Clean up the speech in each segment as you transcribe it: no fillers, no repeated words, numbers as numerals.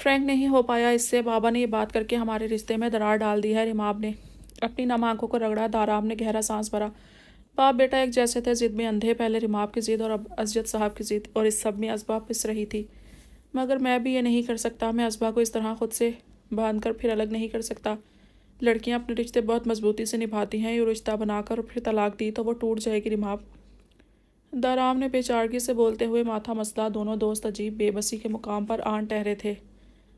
Frank نہیں ہو پایا اس سے۔ بابا نے یہ بات کر کے ہمارے رشتے میں درار ڈال دی ہے۔ رماب نے اپنی نم آنکھوں کو رگڑا۔ دارام نے گہرا سانس بھرا۔ باپ بیٹا ایک جیسے تھے، ضد میں اندھے، پہلے رماب کی ضد اور اب اسجد صاحب کی ضد، اور اس سب میں ازبا پس رہی تھی۔ مگر میں بھی یہ نہیں کر سکتا، میں ازبا کو اس طرح خود سے باندھ کر پھر الگ نہیں کر سکتا۔ لڑکیاں اپنے رشتے بہت مضبوطی سے نبھاتی ہیں، یہ رشتہ بنا کر اور پھر طلاق دی تو وہ ٹوٹ جائے گی رماب۔ دارام نے بے چارگی سے بولتے ہوئے ماتھا مسلا۔ دونوں دوست عجیب بے بسی کے مقام پر آن ٹہرے تھے،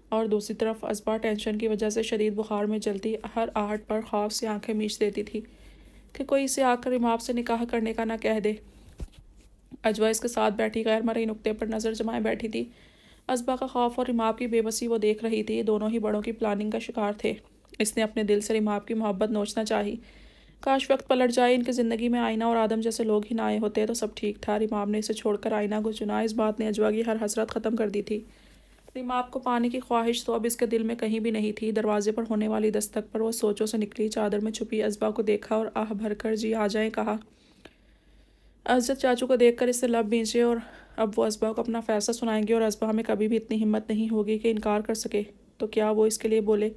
اور دوسری طرف ازبا ٹینشن کی وجہ سے شدید بخار میں جلتی، ہر آہٹ پر خوف سے آنکھیں میچ دیتی تھی کہ کوئی اسے آ کر رماب سے نکاح کرنے کا نہ کہہ دے۔ اجوا اس کے ساتھ بیٹھی غیر مرئی نقطے پر نظر جمائے بیٹھی تھی۔ ازبا کا خوف اور رماب کی بے بسی وہ دیکھ رہی تھی۔ دونوں ہی بڑوں کی پلاننگ کا شکار تھے۔ اس نے اپنے دل سے رماب کی محبت نوچنا چاہی۔ کاش وقت پلٹ جائے، ان کی زندگی میں آئینہ اور آدم جیسے لوگ ہی نہ آئے ہوتے تو سب ٹھیک تھا۔ رماب نے اسے چھوڑ کر آئینہ کو چنا، اس بات نے اجوا کی ہر حسرت ختم کر دی تھی۔ رماب کو پانے کی خواہش تو اب اس کے دل میں کہیں بھی نہیں تھی۔ دروازے پر ہونے والی دستک پر وہ سوچوں سے نکلی، چادر میں چھپی ازبا کو دیکھا اور آہ بھر کر جی آ جائیں کہا۔ اسجد چاچو کو دیکھ کر اس سے لب بھینچے، اور اب وہ ازبا کو اپنا فیصلہ سنائیں گے، اور ازبا میں کبھی بھی اتنی ہمت نہیں ہوگی کہ انکار کر سکے تو کیا وہ اس کے لیے بولے۔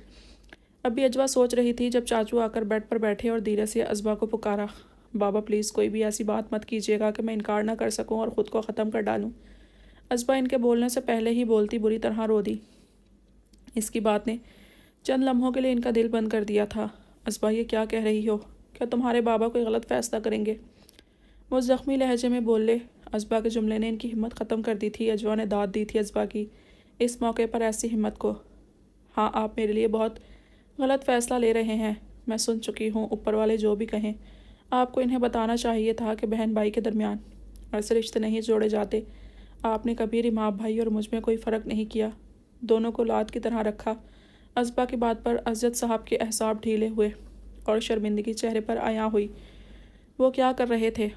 ابھی اجوا سوچ رہی تھی جب چاچو آ کر بیڈ پر بیٹھے اور دھیرے سے ازبا کو پکارا، بابا پلیز کوئی بھی ایسی بات مت کیجیے گا کہ میں انکار نہ کر سکوں اور خود کو ختم کر ڈالوں۔ ازبا ان کے بولنے سے پہلے ہی بولتی بری طرح رو دی۔ اس کی بات نے چند لمحوں کے لیے ان کا دل بند کر دیا تھا۔ ازبا یہ کیا کہہ رہی ہو؟ کیا تمہارے بابا کوئی غلط فیصلہ کریں گے؟ وہ زخمی لہجے میں بولے۔ ازبا کے جملے نے ان کی ہمت ختم کر دی تھی۔ اجوا نے داد دی تھی ازبا کی اس موقع پر ایسی ہمت کو۔ ہاں آپ میرے لیے بہت غلط فیصلہ لے رہے ہیں، میں سن چکی ہوں، اوپر والے جو بھی کہیں۔ آپ کو انہیں بتانا چاہیے تھا کہ بہن بھائی کے درمیان ایسے رشتے نہیں جوڑے جاتے۔ آپ نے کبھی رماب بھائی اور مجھ میں کوئی فرق نہیں کیا، دونوں کو لات کی طرح رکھا۔ ازبا کی بات پر اسجد صاحب کے اعصاب ڈھیلے ہوئے اور شرمندگی چہرے پر عیاں ہوئی۔ وہ کیا کر رہے تھے؟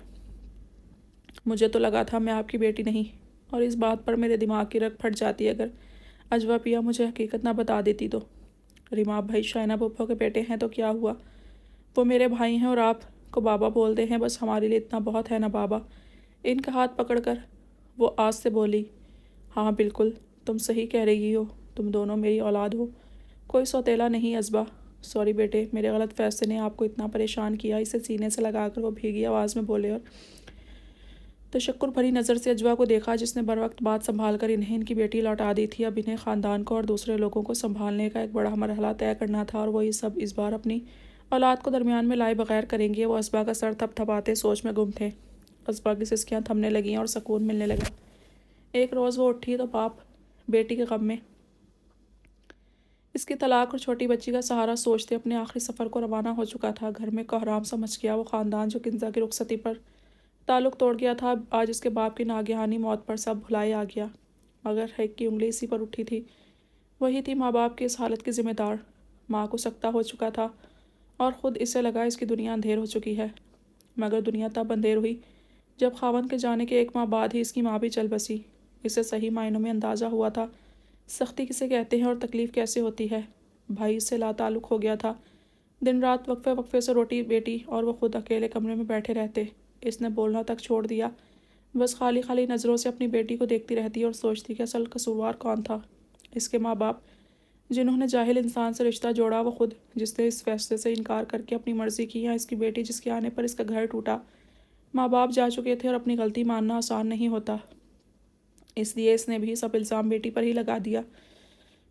مجھے تو لگا تھا میں آپ کی بیٹی نہیں، اور اس بات پر میرے دماغ کی رگ پھٹ جاتی اگر اجوا پیا مجھے حقیقت نہ بتا دیتی تو۔ رماب بھائی شائنہ پھپھو کے بیٹے ہیں تو کیا ہوا؟ وہ میرے بھائی ہیں اور آپ کو بابا بولتے ہیں، بس ہمارے لیے اتنا بہت ہے نا بابا۔ ان کا ہاتھ پکڑ کر وہ آج سے بولی۔ ہاں بالکل، تم صحیح کہہ رہی ہو، تم دونوں میری اولاد ہو، کوئی سوتیلا نہیں۔ ازبا سوری بیٹے، میرے غلط فیصلے نے آپ کو اتنا پریشان کیا۔ اسے سینے سے لگا کر وہ بھیگی آواز میں بولے اور تشکر بھری نظر سے اجوا کو دیکھا جس نے بروقت بات سنبھال کر انہیں ان کی بیٹی لوٹا دی تھی۔ اب انہیں خاندان کو اور دوسرے لوگوں کو سنبھالنے کا ایک بڑا مرحلہ طے کرنا تھا، اور وہ یہ سب اس بار اپنی اولاد کو درمیان میں لائے بغیر کریں گے۔ وہ ازبا کا سر تھپ تھپاتے سوچ میں گم تھے۔ ازبا کی سسکیاں تھمنے لگیں اور سکون ملنے لگا۔ ایک روز وہ اٹھی تو باپ بیٹی کے غم میں اس کی طلاق اور چھوٹی بچی کا سہارا سوچتے اپنے آخری سفر کو روانہ ہو چکا تھا۔ گھر میں کوہرام سا مچ گیا۔ وہ خاندان جو کنزا کی رخصتی پر تعلق توڑ گیا تھا، آج اس کے باپ کی ناگہانی موت پر سب بھلائے آ گیا، مگر ایک کی انگلی اسی پر اٹھی تھی، وہی تھی ماں باپ کی اس حالت کی ذمہ دار۔ ماں کو سکتہ ہو چکا تھا اور خود اسے لگا اس کی دنیا اندھیر ہو چکی ہے، مگر دنیا تب اندھیر ہوئی جب خاوند کے جانے کے ایک ماہ بعد ہی اس کی ماں بھی چل بسی۔ اسے صحیح معنوں میں اندازہ ہوا تھا سختی کسے کہتے ہیں اور تکلیف کیسے ہوتی ہے۔ بھائی اس سے لا تعلق ہو گیا تھا، دن رات وقفے وقفے سے روٹی بیٹی اور وہ خود اکیلے کمرے میں بیٹھے رہتے۔ اس نے بولنا تک چھوڑ دیا، بس خالی خالی نظروں سے اپنی بیٹی کو دیکھتی رہتی اور سوچتی کہ اصل قصوروار کون تھا، اس کے ماں باپ جنہوں نے جاہل انسان سے رشتہ جوڑا، وہ خود جس نے اس فیصلے سے انکار کر کے اپنی مرضی کی، یا اس کی بیٹی جس کے آنے پر اس کا گھر ٹوٹا۔ ماں باپ جا چکے تھے اور اپنی غلطی ماننا آسان نہیں ہوتا، اس لیے اس نے بھی سب الزام بیٹی پر ہی لگا دیا۔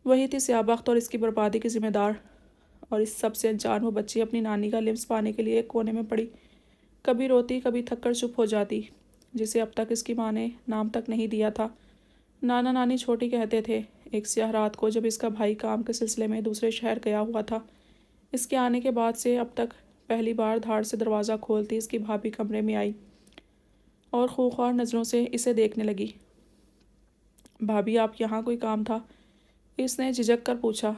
وہی تھی سیاہ بخت اور اس کی بربادی کی ذمہ دار، اور اس سب سے انجان وہ بچی اپنی نانی کا لمس پانے کے لیے ایک کونے میں پڑی، کبھی روتی کبھی تھک کر چپ ہو جاتی، جسے اب تک اس کی ماں نے نام تک نہیں دیا تھا۔ نانا نانی چھوٹی کہتے تھے۔ ایک سیاہ رات کو جب اس کا بھائی کام کے سلسلے میں دوسرے شہر گیا ہوا تھا، اس کے آنے کے بعد سے اب تک پہلی بار دھاڑ سے دروازہ کھولتی اس کی بھابھی کمرے میں آئی اور خوخوار نظروں سے اسے دیکھنے لگی۔ بھابھی آپ یہاں کوئی کام تھا؟ اس نے جھجک کر پوچھا۔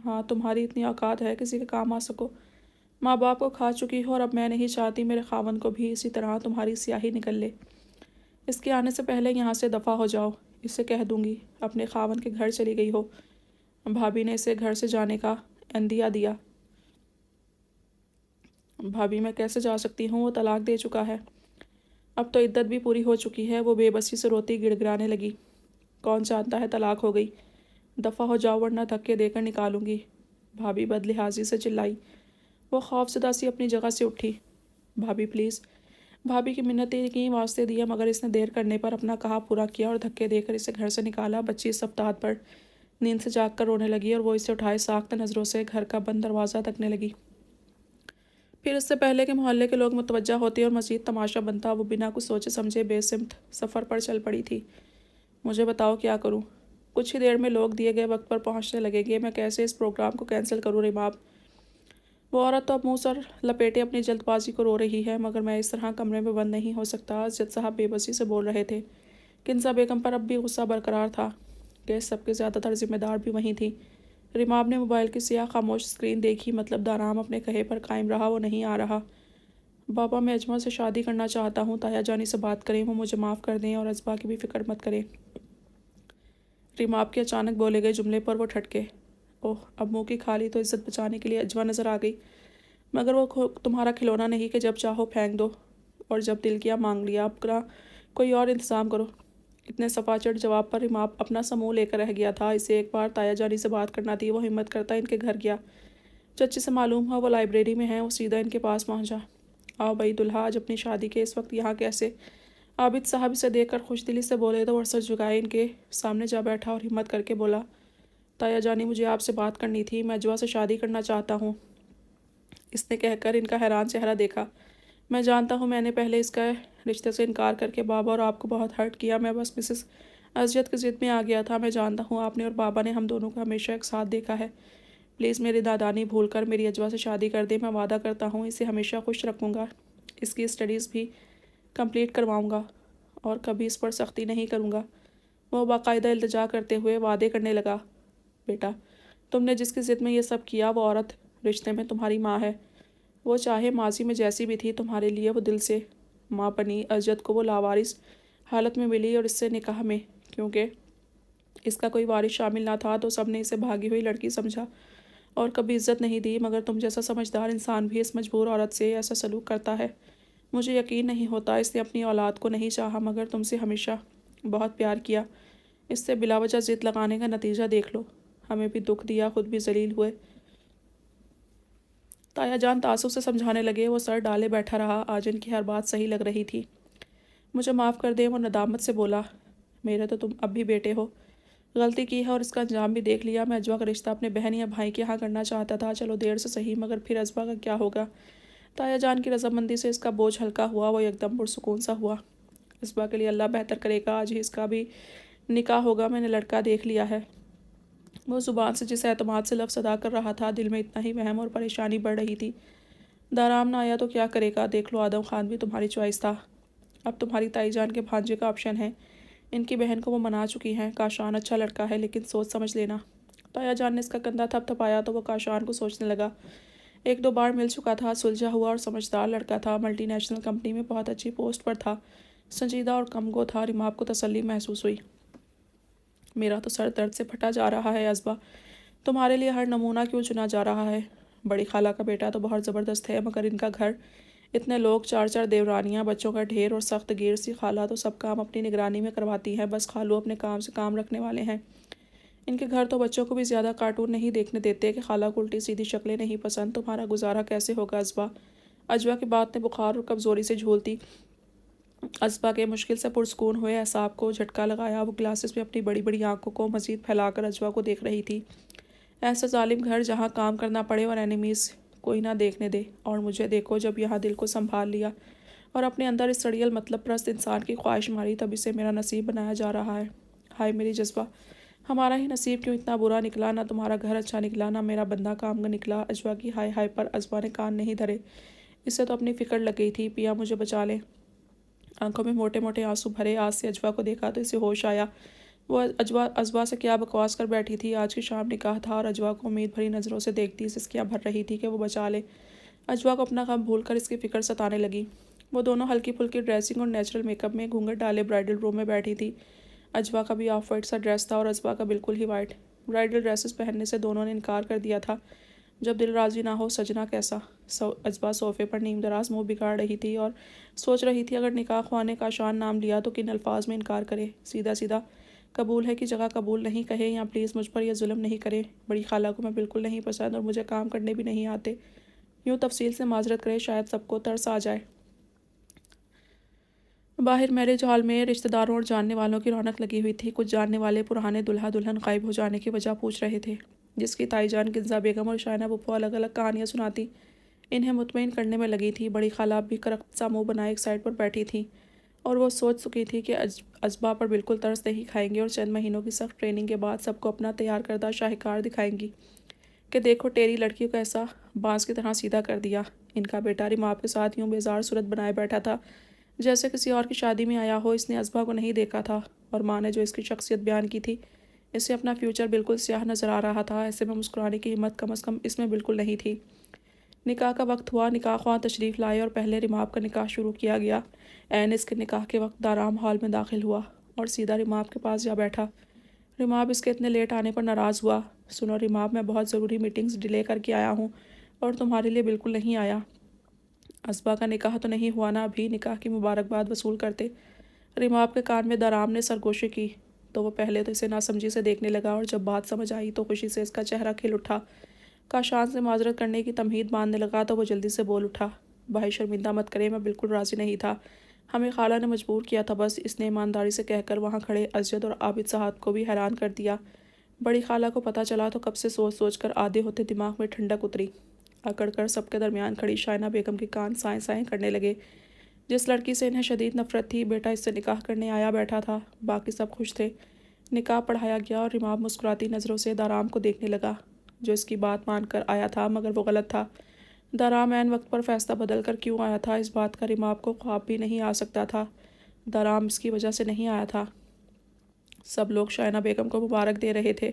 ہاں، تمہاری اتنی اوقات ہے کسی کے کام آ سکو؟ ماں باپ کو کھا چکی ہو اور اب میں نہیں چاہتی میرے خاوند کو بھی اسی طرح تمہاری سیاہی نکل لے۔ اس کے آنے سے پہلے یہاں سے دفع ہو جاؤ، اسے کہہ دوں گی اپنے خاوند کے گھر چلی گئی ہو۔ بھابھی نے اسے گھر سے جانے کا عندیہ دیا۔ بھابھی میں کیسے جا سکتی ہوں، وہ طلاق دے چکا ہے، اب تو عدت بھی پوری ہو چکی ہے۔ وہ بے بسی سے روتی گڑ گڑانے لگی۔ کون جانتا ہے طلاق ہو گئی، دفع ہو جاؤ ورنہ دھکے دے کر نکالوں گی، بھابھی بدلحاظی سے چلائی۔ وہ خوف زدہ سی اپنی جگہ سے اٹھی۔ بھابھی پلیز۔ بھابھی کی منتیں کی واسطے دیا مگر اس نے دیر کرنے پر اپنا کہا پورا کیا اور دھکے دے کر اسے گھر سے نکالا۔ بچی اس افتاد پر نیند سے جاگ کر رونے لگی اور وہ اسے اٹھائے ساختہ نظروں سے گھر کا بند دروازہ تکنے لگی۔ پھر اس سے پہلے کہ محلے کے لوگ متوجہ ہوتے اور مزید تماشا بنتا، وہ بنا کچھ سوچے سمجھے بے سمت سفر پر چل پڑی تھی۔ مجھے بتاؤ کیا کروں؟ کچھ ہی دیر میں لوگ دیے گئے وقت پر پہنچنے لگیں گے، میں کیسے اس پروگرام کو کینسل کروں ریماب؟ وہ عورت تو اب منہ سر لپیٹے اپنی جلد بازی کو رو رہی ہے، مگر میں اس طرح کمرے میں بند نہیں ہو سکتا۔ اسجد صاحب بے بسی سے بول رہے تھے۔ کنزہ بیگم پر اب بھی غصہ برقرار تھا کہ سب کے زیادہ تر ذمہ دار بھی وہیں تھی۔ ریماب نے موبائل کی سیاہ خاموش اسکرین دیکھی، مطلب دارام اپنے کہے پر قائم رہا، وہ نہیں آ رہا۔ بابا میں اجمل سے شادی کرنا چاہتا ہوں، تایا جانی سے بات کریں، وہ مجھے معاف کر دیں اور ازبا کی بھی فکر مت کریں۔ ریماب کے اچانک بولے گئے جملے پر وہ ٹھٹکے۔ اوہ، اب منہ کی کھالی تو عزت بچانے کے لیے اجوا نظر آ گئی۔ مگر وہ تمہارا کھلونا نہیں کہ جب چاہو پھینک دو اور جب دل کیا مانگ لیا، اپنا کوئی اور انتظام کرو۔ اتنے صفا چٹ جواب پر ریماب اپنا سموں لے کر رہ گیا تھا۔ اسے ایک بار تایا جانی سے بات کرنا تھی۔ وہ ہمت کرتا ان کے گھر گیا۔ چچی سے معلوم ہوا وہ لائبریری میں ہیں، وہ سیدھا ان کے پاس پہنچا۔ آؤ بھائی دلہا، آج اپنی شادی کے اس وقت یہاں کیسے؟ عابد صاحب اسے دیکھ کر خوش دلی سے بولے تو وہ سر جھکائے ان کے سامنے جا بیٹھا اور ہمت کر کے بولا، تایا جانی مجھے آپ سے بات کرنی تھی، میں اجوا سے شادی کرنا چاہتا ہوں۔ اس نے کہہ کر ان کا حیران چہرہ دیکھا۔ میں جانتا ہوں میں نے پہلے اس کا رشتے سے انکار کر کے بابا اور آپ کو بہت ہرٹ کیا، میں بس مسز ازجد کی ضد میں آ گیا تھا۔ میں جانتا ہوں آپ نے اور بابا نے ہم دونوں کو ہمیشہ ایک ساتھ دیکھا ہے۔ پلیز میری دادانی بھول کر میری اجوا سے شادی کر دیں، میں وعدہ کرتا ہوں اسے ہمیشہ خوش رکھوں گا، اس کی اسٹڈیز بھی کمپلیٹ کرواؤں گا اور کبھی اس پر سختی نہیں کروں گا۔ وہ باقاعدہ التجا کرتے ہوئے وعدے کرنے لگا، بیٹا تم نے جس کی ضد میں یہ سب کیا وہ عورت رشتے میں تمہاری ماں ہے، وہ چاہے ماضی میں جیسی بھی تھی تمہارے لیے وہ دل سے ماں بنی۔ ازجد کو وہ لاوارث حالت میں ملی اور اس سے نکاح میں کیونکہ اس کا کوئی وارث شامل نہ تھا تو سب نے اسے بھاگی ہوئی لڑکی سمجھا اور کبھی عزت نہیں دی، مگر تم جیسا سمجھدار انسان بھی اس مجبور عورت سے ایسا سلوک کرتا ہے؟ مجھے یقین نہیں ہوتا۔ اس نے اپنی اولاد کو نہیں چاہا مگر تم سے ہمیشہ بہت پیار کیا، اس سے بلا وجہ ضد لگانے کا نتیجہ دیکھ لو، ہمیں بھی دکھ دیا، خود بھی ذلیل ہوئے۔ تایا جان تعصب سے سمجھانے لگے۔ وہ سر ڈالے بیٹھا رہا، آج ان کی ہر بات صحیح لگ رہی تھی۔ مجھے معاف کر دیں، وہ ندامت سے بولا، میرے تو تم اب بھی بیٹے ہو، غلطی کی ہے اور اس کا انجام بھی دیکھ لیا۔ میں اجوا کا رشتہ اپنے بہن یا بھائی کے یہاں کرنا چاہتا تھا، چلو دیر سے صحیح، مگر پھر ازبا کا کیا ہوگا؟ تایا جان کی رضامندی سے اس کا بوجھ ہلکا ہوا، وہ یکدم پرسکون سا ہوا۔ ازبا کے لیے اللہ بہتر کرے گا، آج ہی اس کا بھی نکاح ہوگا، میں نے لڑکا دیکھ لیا ہے۔ وہ زبان سے جس اعتماد سے لفظ ادا کر رہا تھا، دل میں اتنا ہی وہم اور پریشانی بڑھ رہی تھی۔ دارام نہ آیا تو کیا کرے گا؟ دیکھ لو آدم خان بھی تمہاری چوائس تھا، اب تمہاری تائی جان کے بھانجے کا آپشن ہے، ان کی بہن کو وہ منا چکی ہیں۔ کاشان اچھا لڑکا ہے لیکن سوچ سمجھ لینا۔ تایا جان نے اس کا کندھا تھپ تھپایا تو وہ کاشان کو سوچنے لگا۔ ایک دو بار مل چکا تھا، سلجھا ہوا اور سمجھدار لڑکا تھا، ملٹی نیشنل کمپنی میں بہت اچھی پوسٹ پر تھا، سنجیدہ اور کم گو تھا۔ ریماب کو تسلی محسوس ہوئی۔ میرا تو سر درد سے پھٹا جا رہا ہے ازبا، تمہارے لیے ہر نمونہ کیوں چنا جا رہا ہے؟ بڑی خالہ کا بیٹا تو بہت زبردست ہے، مگر ان کا گھر، اتنے لوگ، چار چار دیورانیاں، بچوں کا ڈھیر اور سخت گیر سی خالہ تو سب کام اپنی نگرانی میں کرواتی ہیں، بس خالو اپنے کام سے کام رکھنے والے ہیں۔ ان کے گھر تو بچوں کو بھی زیادہ کارٹون نہیں دیکھنے دیتے کہ خالہ کو الٹی سیدھی شکلیں نہیں پسند۔ تمہارا گزارا کیسے ہوگا ازبا؟ اجوا کی بات نے بخار اور کمزوری سے جھولتی ازبا کے مشکل سے پرسکون ہوئے اعصاب کو جھٹکا لگایا۔ وہ گلاسز میں اپنی بڑی بڑی آنکھوں کو مزید پھیلا کر اجوا کو دیکھ رہی تھی۔ ایسا ظالم گھر جہاں کام کرنا پڑے اور اینیمیز کوئی نہ دیکھنے دے، اور مجھے دیکھو جب یہاں دل کو سنبھال لیا اور اپنے اندر اس سڑیل مطلب پرست انسان کی خواہش ماری، تب اسے میرا نصیب بنایا جا رہا ہے۔ ہائے میری جذبہ، ہمارا ہی نصیب کیوں اتنا برا نکلا؟ نہ تمہارا گھر اچھا نکلا، نہ میرا بندہ کام نکلا۔ اجوا کی ہائے ہائے پر ازبا نے کان نہیں دھرے، اسے تو اپنی فکر لگ گئی تھی، پیا مجھے بچا لیں۔ آنکھوں میں موٹے موٹے آنسو بھرے، آج سے اجوا کو دیکھا تو اسے ہوش آیا۔ وہ ازوا سے کیا بکواس کر بیٹھی تھی، آج کی شام نکاح تھا اور اجوا کو امید بھری نظروں سے دیکھتی سسکیاں بھر رہی تھی کہ وہ بچا لے۔ اجوا کو اپنا غم بھول کر اس کی فکر ستانے لگی۔ وہ دونوں ہلکی پھلکی ڈریسنگ اور نیچرل میک اپ میں گھونگھٹ ڈالے برائڈل روم میں بیٹھی تھی۔ اجوا کا بھی آف وائٹ سا ڈریس تھا اور ازوا کا بالکل ہی وائٹ۔ برائڈل ڈریسز پہننے سے دونوں نے انکار کر دیا تھا۔ جب دل راضی نہ ہو سجنا کیسا؟ ازوا صوفے پر نیم دراز منہ بگاڑ رہی تھی اور سوچ رہی تھی اگر نکاح خواہ نے کاشان نام لیا تو کن الفاظ میں انکار کرے۔ سیدھا سیدھا قبول ہے کہ جگہ قبول نہیں کہے، یا پلیز مجھ پر یہ ظلم نہیں کرے، بڑی خالہ کو میں بالکل نہیں پسند اور مجھے کام کرنے بھی نہیں آتے، یوں تفصیل سے معذرت کرے، شاید سب کو ترس آ جائے۔ باہر میرج ہال میں رشتہ داروں اور جاننے والوں کی رونق لگی ہوئی تھی۔ کچھ جاننے والے پرانے دلہا دلہن غائب ہو جانے کی وجہ پوچھ رہے تھے، جس کی تائی جان گنزا بیگم اور شائنہ پھپھو الگ الگ کہانیاں سناتی انہیں مطمئن کرنے میں لگی تھی۔ بڑی خالہ اب بھی کرخت سا منہ بنائے ایک سائڈ پر بیٹھی تھیں، اور وہ سوچ چکی تھی کہ ازبا پر بالکل ترس نہیں کھائیں گے اور چند مہینوں کی سخت ٹریننگ کے بعد سب کو اپنا تیار کردہ شاہکار دکھائیں گی کہ دیکھو ٹیری لڑکی کو ایسا بانس کی طرح سیدھا کر دیا۔ ان کا بیٹا ریماب کے ساتھ یوں بیزار صورت بنائے بیٹھا تھا جیسے کسی اور کی شادی میں آیا ہو۔ اس نے ازبا کو نہیں دیکھا تھا، اور ماں نے جو اس کی شخصیت بیان کی تھی، اسے اپنا فیوچر بالکل سیاہ نظر آ رہا تھا۔ ایسے میں مسکرانے کی ہمت کم از کم اس میں بالکل نہیں تھی۔ نکاح کا وقت ہوا، نکاح خواہ تشریف لائے اور پہلے ریماب کا نکاح شروع کیا گیا۔ عین اس کے نکاح کے وقت دارام ہال میں داخل ہوا اور سیدھا ریماب کے پاس جا بیٹھا۔ ریماب اس کے اتنے لیٹ آنے پر ناراض ہوا۔ سنو ریماب، میں بہت ضروری میٹنگز ڈیلے کر کے آیا ہوں اور تمہارے لیے بالکل نہیں آیا۔ ازبا کا نکاح تو نہیں ہوا نا ابھی؟ نکاح کی مبارکباد وصول کرتے ریماب کے کان میں دارام نے سرگوشی کی تو وہ پہلے تو اسے ناسمجھی سے دیکھنے لگا، اور جب بات سمجھ آئی تو خوشی سے اس کا چہرہ کھل اٹھا۔ کاشان سے معذرت کرنے کی تمہید باندھنے لگا تو وہ جلدی سے بول اٹھا، بھائی شرمندہ مت کرے، میں بالکل راضی نہیں تھا، ہمیں خالہ نے مجبور کیا تھا بس۔ اس نے ایمانداری سے کہہ کر وہاں کھڑے اسجد اور عابد صاحب کو بھی حیران کر دیا۔ بڑی خالہ کو پتہ چلا تو کب سے سوچ سوچ کر آدھے ہوتے دماغ میں ٹھنڈک اتری۔ اکڑ کر سب کے درمیان کھڑی شائنہ بیگم کے کان سائیں سائیں کرنے لگے۔ جس لڑکی سے انہیں شدید نفرت تھی، بیٹا اس سے نکاح کرنے آیا بیٹھا تھا۔ باقی سب خوش تھے۔ نکاح پڑھایا گیا اور ریماب مسکراتی نظروں سے دارام کو دیکھنے لگا، جو اس کی بات مان کر آیا تھا، مگر وہ غلط تھا۔ دارام عین وقت پر فیصلہ بدل کر کیوں آیا تھا، اس بات کا ریماب کو خواب بھی نہیں آ سکتا تھا۔ دارام اس کی وجہ سے نہیں آیا تھا۔ سب لوگ شائنہ بیگم کو مبارک دے رہے تھے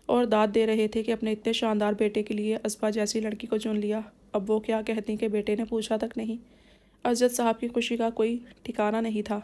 اور داد دے رہے تھے کہ اپنے اتنے شاندار بیٹے کے لیے ازبا جیسی لڑکی کو چن لیا۔ اب وہ کیا کہتی کہ بیٹے نے پوچھا تک نہیں۔ اسجد صاحب کی خوشی کا کوئی ٹھکانہ نہیں تھا۔